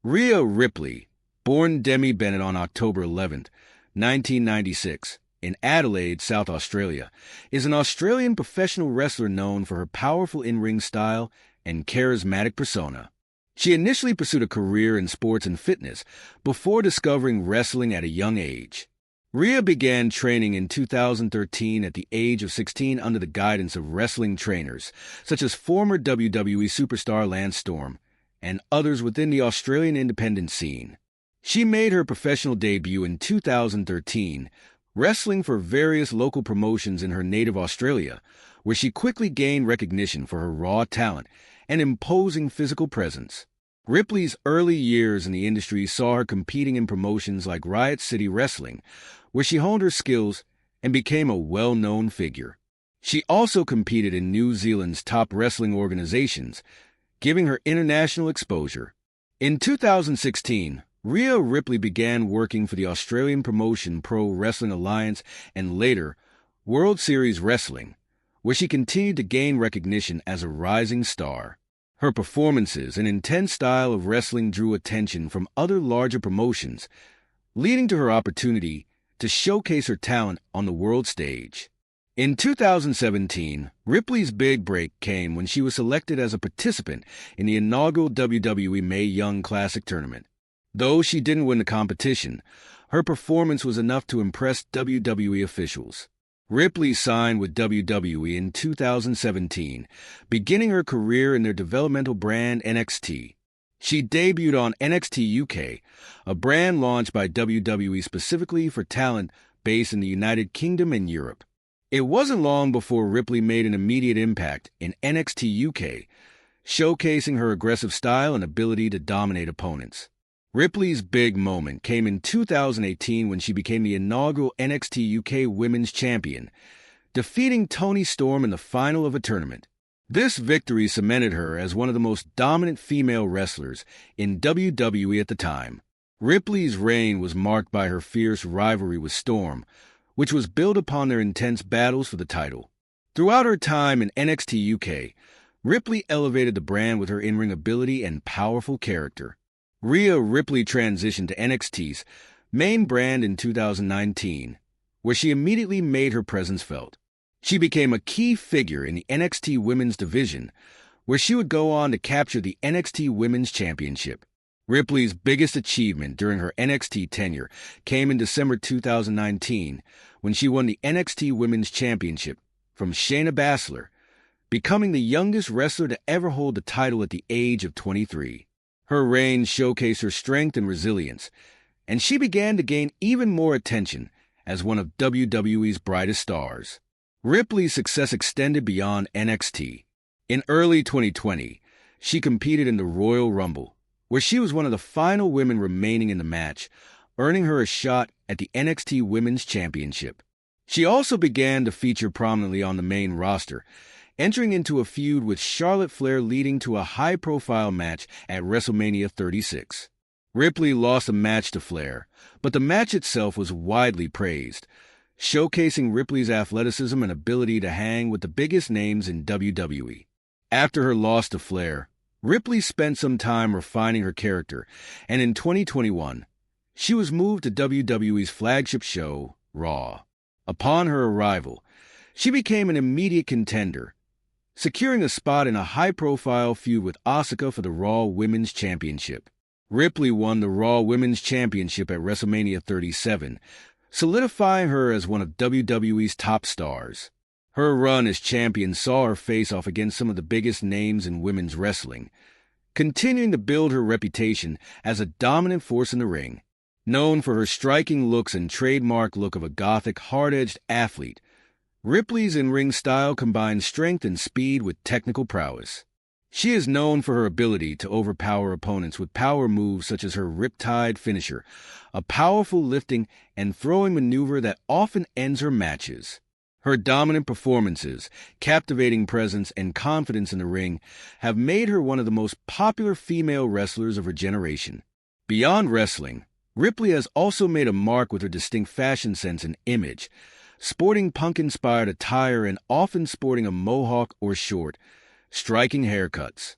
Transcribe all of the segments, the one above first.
Rhea Ripley, born Demi Bennett on October 11, 1996, in Adelaide, South Australia, is an Australian professional wrestler known for her powerful in-ring style and charismatic persona. She initially pursued a career in sports and fitness before discovering wrestling at a young age. Rhea began training in 2013 at the age of 16 under the guidance of wrestling trainers, such as former WWE superstar Lance Storm and others within the Australian independent scene. She made her professional debut in 2013, wrestling for various local promotions in her native Australia, where she quickly gained recognition for her raw talent and imposing physical presence. Ripley's early years in the industry saw her competing in promotions like Riot City Wrestling, where she honed her skills and became a well-known figure. She also competed in New Zealand's top wrestling organizations, giving her international exposure. In 2016, Rhea Ripley began working for the Australian promotion Pro Wrestling Alliance and later World Series Wrestling, where she continued to gain recognition as a rising star. Her performances and intense style of wrestling drew attention from other larger promotions, leading to her opportunity to showcase her talent on the world stage. In 2017, Ripley's big break came when she was selected as a participant in the inaugural WWE Mae Young Classic tournament. Though she didn't win the competition, her performance was enough to impress WWE officials. Ripley signed with WWE in 2017, beginning her career in their developmental brand NXT. She debuted on NXT UK, a brand launched by WWE specifically for talent based in the United Kingdom and Europe. It wasn't long before Ripley made an immediate impact in NXT UK, showcasing her aggressive style and ability to dominate opponents. Ripley's big moment came in 2018 when she became the inaugural NXT UK Women's Champion, defeating Toni Storm in the final of a tournament. This victory cemented her as one of the most dominant female wrestlers in WWE at the time. Ripley's reign was marked by her fierce rivalry with Storm, which was built upon their intense battles for the title. Throughout her time in NXT UK, Ripley elevated the brand with her in-ring ability and powerful character. Rhea Ripley transitioned to NXT's main brand in 2019, where she immediately made her presence felt. She became a key figure in the NXT Women's division, where she would go on to capture the NXT Women's Championship. Ripley's biggest achievement during her NXT tenure came in December 2019, when she won the NXT Women's Championship from Shayna Baszler, becoming the youngest wrestler to ever hold the title at the age of 23. Her reign showcased her strength and resilience, and she began to gain even more attention as one of WWE's brightest stars. Ripley's success extended beyond NXT. In early 2020, she competed in the Royal Rumble, where she was one of the final women remaining in the match, earning her a shot at the NXT Women's Championship. She also began to feature prominently on the main roster, entering into a feud with Charlotte Flair leading to a high-profile match at WrestleMania 36. Ripley lost a match to Flair, but the match itself was widely praised, showcasing Ripley's athleticism and ability to hang with the biggest names in WWE. After her loss to Flair, Ripley spent some time refining her character, and in 2021, she was moved to WWE's flagship show, Raw. Upon her arrival, she became an immediate contender, securing a spot in a high-profile feud with Asuka for the Raw Women's Championship. Ripley won the Raw Women's Championship at WrestleMania 37, solidifying her as one of WWE's top stars. Her run as champion saw her face off against some of the biggest names in women's wrestling, continuing to build her reputation as a dominant force in the ring. Known for her striking looks and trademark look of a gothic, hard-edged athlete, Ripley's in-ring style combines strength and speed with technical prowess. She is known for her ability to overpower opponents with power moves such as her Riptide finisher, a powerful lifting and throwing maneuver that often ends her matches. Her dominant performances, captivating presence, and confidence in the ring have made her one of the most popular female wrestlers of her generation. Beyond wrestling, Ripley has also made a mark with her distinct fashion sense and image, sporting punk-inspired attire and often sporting a mohawk or short, striking haircuts.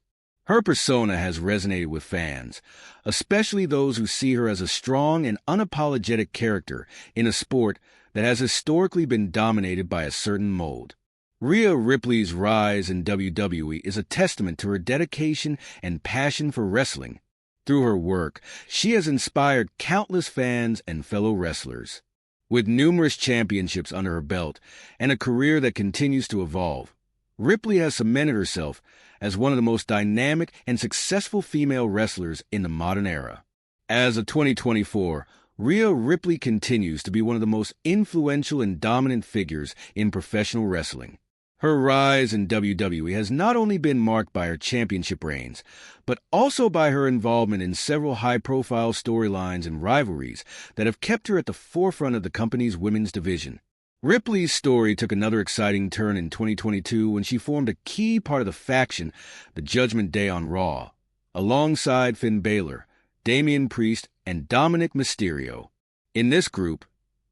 Her persona has resonated with fans, especially those who see her as a strong and unapologetic character in a sport that has historically been dominated by a certain mold. Rhea Ripley's rise in WWE is a testament to her dedication and passion for wrestling. Through her work, she has inspired countless fans and fellow wrestlers. With numerous championships under her belt and a career that continues to evolve, Ripley has cemented herself as one of the most dynamic and successful female wrestlers in the modern era. As of 2024, Rhea Ripley continues to be one of the most influential and dominant figures in professional wrestling. Her rise in WWE has not only been marked by her championship reigns, but also by her involvement in several high-profile storylines and rivalries that have kept her at the forefront of the company's women's division. Ripley's story took another exciting turn in 2022 when she formed a key part of the faction, the Judgment Day on Raw, alongside Finn Balor, Damian Priest, and Dominic Mysterio. In this group,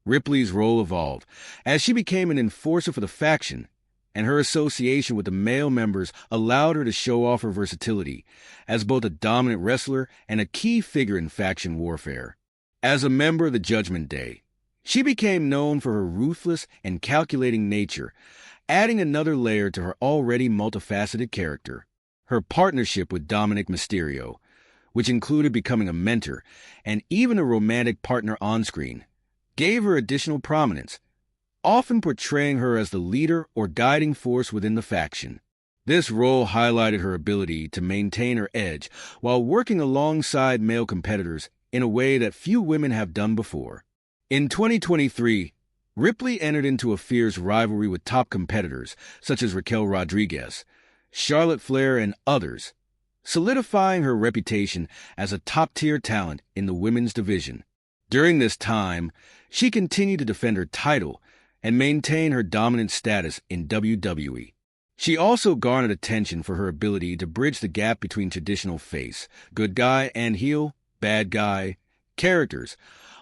Ripley's role evolved as she became an enforcer for the faction, and her association with the male members allowed her to show off her versatility as both a dominant wrestler and a key figure in faction warfare. As a member of the Judgment Day, she became known for her ruthless and calculating nature, adding another layer to her already multifaceted character. Her partnership with Dominic Mysterio, which included becoming a mentor and even a romantic partner on-screen, gave her additional prominence, often portraying her as the leader or guiding force within the faction. This role highlighted her ability to maintain her edge while working alongside male competitors in a way that few women have done before. In 2023, Ripley entered into a fierce rivalry with top competitors such as Raquel Rodriguez, Charlotte Flair, and others, solidifying her reputation as a top-tier talent in the women's division. During this time, she continued to defend her title and maintain her dominant status in WWE. She also garnered attention for her ability to bridge the gap between traditional face, good guy, and heel, bad guy, characters,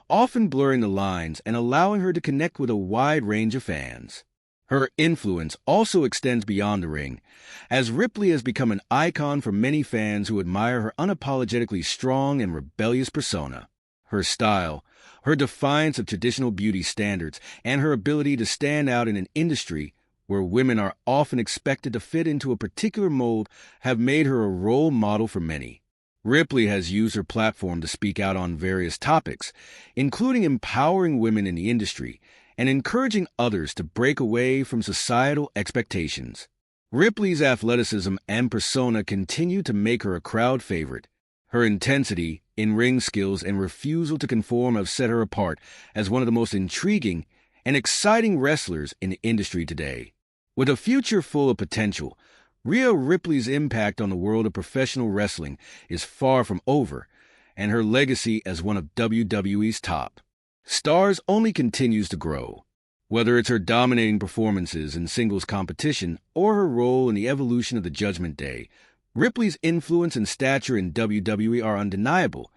often blurring the lines and allowing her to connect with a wide range of fans. Her influence also extends beyond the ring, as Ripley has become an icon for many fans who admire her unapologetically strong and rebellious persona. Her style, her defiance of traditional beauty standards, and her ability to stand out in an industry where women are often expected to fit into a particular mold have made her a role model for many. Ripley has used her platform to speak out on various topics, including empowering women in the industry and encouraging others to break away from societal expectations. Ripley's athleticism and persona continue to make her a crowd favorite. Her intensity, in-ring skills, and refusal to conform have set her apart as one of the most intriguing and exciting wrestlers in the industry today. With a future full of potential, Rhea Ripley's impact on the world of professional wrestling is far from over, and her legacy as one of WWE's top stars only continues to grow. Whether it's her dominating performances in singles competition or her role in the evolution of the Judgment Day, Ripley's influence and stature in WWE are undeniable,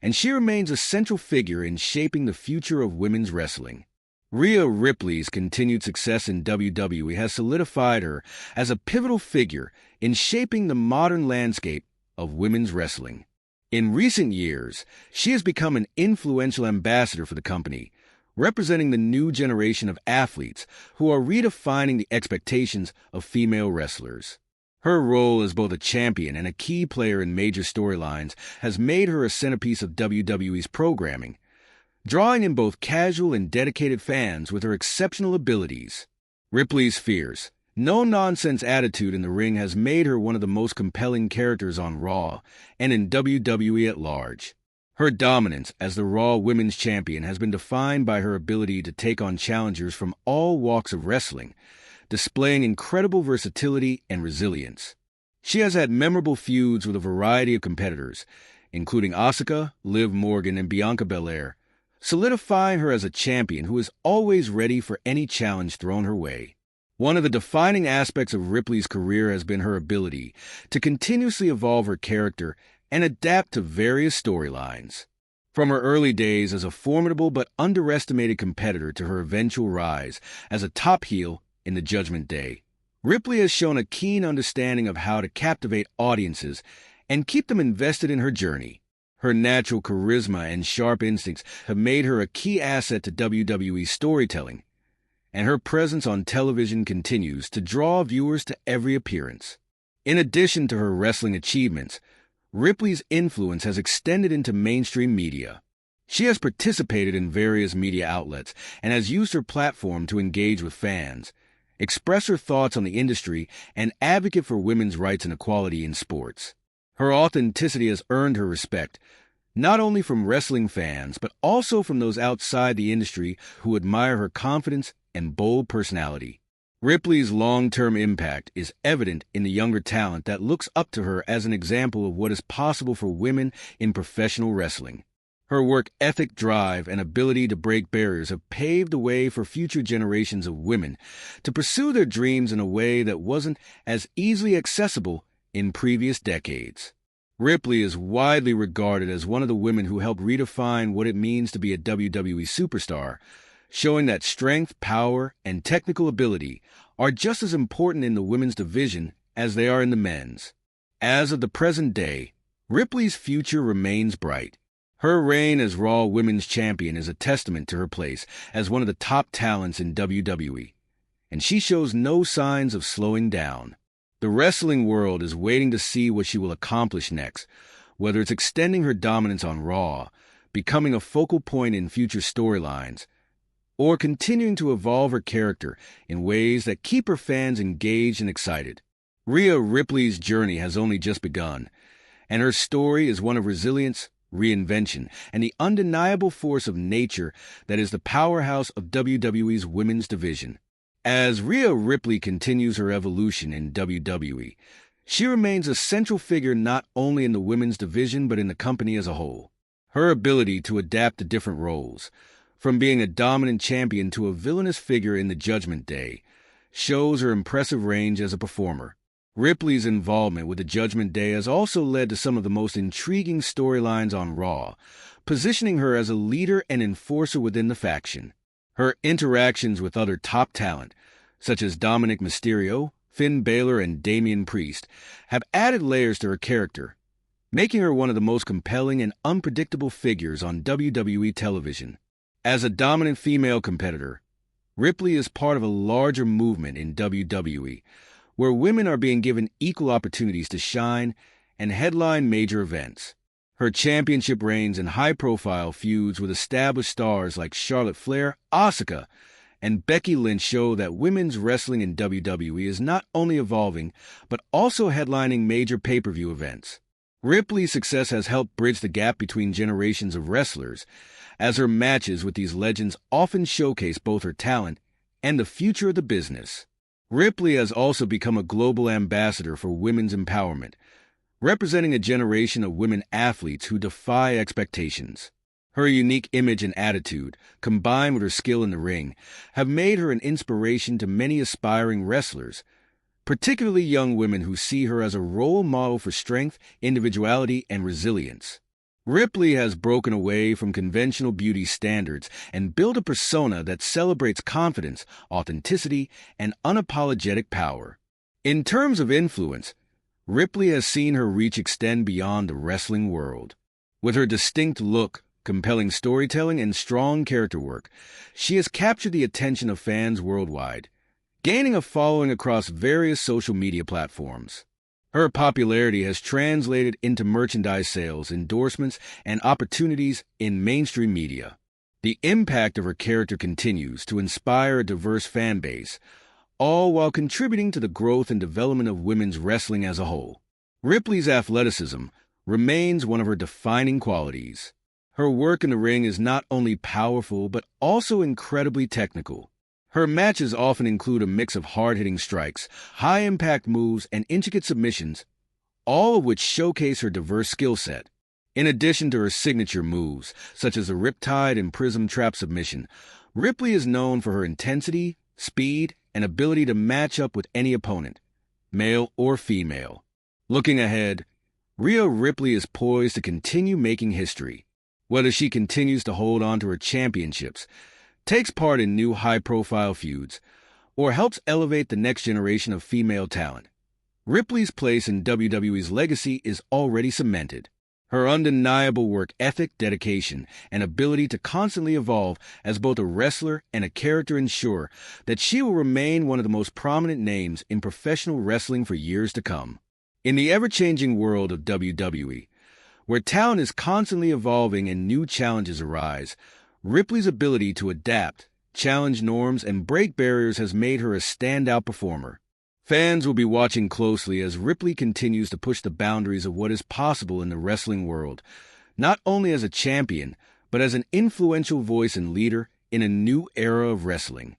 and she remains a central figure in shaping the future of women's wrestling. Rhea Ripley's continued success in WWE has solidified her as a pivotal figure in shaping the modern landscape of women's wrestling. In recent years, she has become an influential ambassador for the company, representing the new generation of athletes who are redefining the expectations of female wrestlers. Her role as both a champion and a key player in major storylines has made her a centerpiece of WWE's programming, drawing in both casual and dedicated fans with her exceptional abilities. Ripley's fierce, no-nonsense attitude in the ring has made her one of the most compelling characters on Raw and in WWE at large. Her dominance as the Raw Women's Champion has been defined by her ability to take on challengers from all walks of wrestling, displaying incredible versatility and resilience. She has had memorable feuds with a variety of competitors, including Asuka, Liv Morgan, and Bianca Belair, solidifying her as a champion who is always ready for any challenge thrown her way. One of the defining aspects of Ripley's career has been her ability to continuously evolve her character and adapt to various storylines. From her early days as a formidable but underestimated competitor to her eventual rise as a top heel in the Judgment Day, Ripley has shown a keen understanding of how to captivate audiences and keep them invested in her journey. Her natural charisma and sharp instincts have made her a key asset to WWE storytelling, and her presence on television continues to draw viewers to every appearance. In addition to her wrestling achievements, Ripley's influence has extended into mainstream media. She has participated in various media outlets and has used her platform to engage with fans, express her thoughts on the industry, and advocate for women's rights and equality in sports. Her authenticity has earned her respect, not only from wrestling fans, but also from those outside the industry who admire her confidence and bold personality. Ripley's long-term impact is evident in the younger talent that looks up to her as an example of what is possible for women in professional wrestling. Her work ethic, drive, and ability to break barriers have paved the way for future generations of women to pursue their dreams in a way that wasn't as easily accessible in previous decades. Ripley is widely regarded as one of the women who helped redefine what it means to be a WWE superstar, showing that strength, power, and technical ability are just as important in the women's division as they are in the men's. As of the present day, Ripley's future remains bright. Her reign as Raw Women's Champion is a testament to her place as one of the top talents in WWE, and she shows no signs of slowing down. The wrestling world is waiting to see what she will accomplish next, whether it's extending her dominance on Raw, becoming a focal point in future storylines, or continuing to evolve her character in ways that keep her fans engaged and excited. Rhea Ripley's journey has only just begun, and her story is one of resilience, reinvention, and the undeniable force of nature that is the powerhouse of WWE's women's division. As Rhea Ripley continues her evolution in WWE, she remains a central figure not only in the women's division but in the company as a whole. Her ability to adapt to different roles, from being a dominant champion to a villainous figure in the Judgment Day, shows her impressive range as a performer. Ripley's involvement with the Judgment Day has also led to some of the most intriguing storylines on Raw, positioning her as a leader and enforcer within the faction. Her interactions with other top talent, such as Dominic Mysterio, Finn Balor, and Damian Priest, have added layers to her character, making her one of the most compelling and unpredictable figures on WWE television. As a dominant female competitor, Ripley is part of a larger movement in WWE, where women are being given equal opportunities to shine and headline major events. Her championship reigns and high-profile feuds with established stars like Charlotte Flair, Asuka, and Becky Lynch show that women's wrestling in WWE is not only evolving, but also headlining major pay-per-view events. Ripley's success has helped bridge the gap between generations of wrestlers, as her matches with these legends often showcase both her talent and the future of the business. Ripley has also become a global ambassador for women's empowerment, representing a generation of women athletes who defy expectations. Her unique image and attitude, combined with her skill in the ring, have made her an inspiration to many aspiring wrestlers, particularly young women who see her as a role model for strength, individuality, and resilience. Ripley has broken away from conventional beauty standards and built a persona that celebrates confidence, authenticity, and unapologetic power. In terms of influence, Ripley has seen her reach extend beyond the wrestling world. With her distinct look, compelling storytelling, and strong character work, she has captured the attention of fans worldwide, gaining a following across various social media platforms. Her popularity has translated into merchandise sales, endorsements, and opportunities in mainstream media. The impact of her character continues to inspire a diverse fan base, all while contributing to the growth and development of women's wrestling as a whole. Ripley's athleticism remains one of her defining qualities. Her work in the ring is not only powerful, but also incredibly technical. Her matches often include a mix of hard-hitting strikes, high-impact moves, and intricate submissions, all of which showcase her diverse skill set. In addition to her signature moves, such as the Riptide and Prism Trap submission, Ripley is known for her intensity, speed, and ability to match up with any opponent, male or female. Looking ahead, Rhea Ripley is poised to continue making history. Whether she continues to hold on to her championships, takes part in new high-profile feuds, or helps elevate the next generation of female talent. Ripley's place in WWE's legacy is already cemented. Her undeniable work ethic, dedication, and ability to constantly evolve as both a wrestler and a character ensure that she will remain one of the most prominent names in professional wrestling for years to come. In the ever-changing world of WWE, where talent is constantly evolving and new challenges arise, Ripley's ability to adapt, challenge norms, and break barriers has made her a standout performer. Fans will be watching closely as Ripley continues to push the boundaries of what is possible in the wrestling world, not only as a champion, but as an influential voice and leader in a new era of wrestling.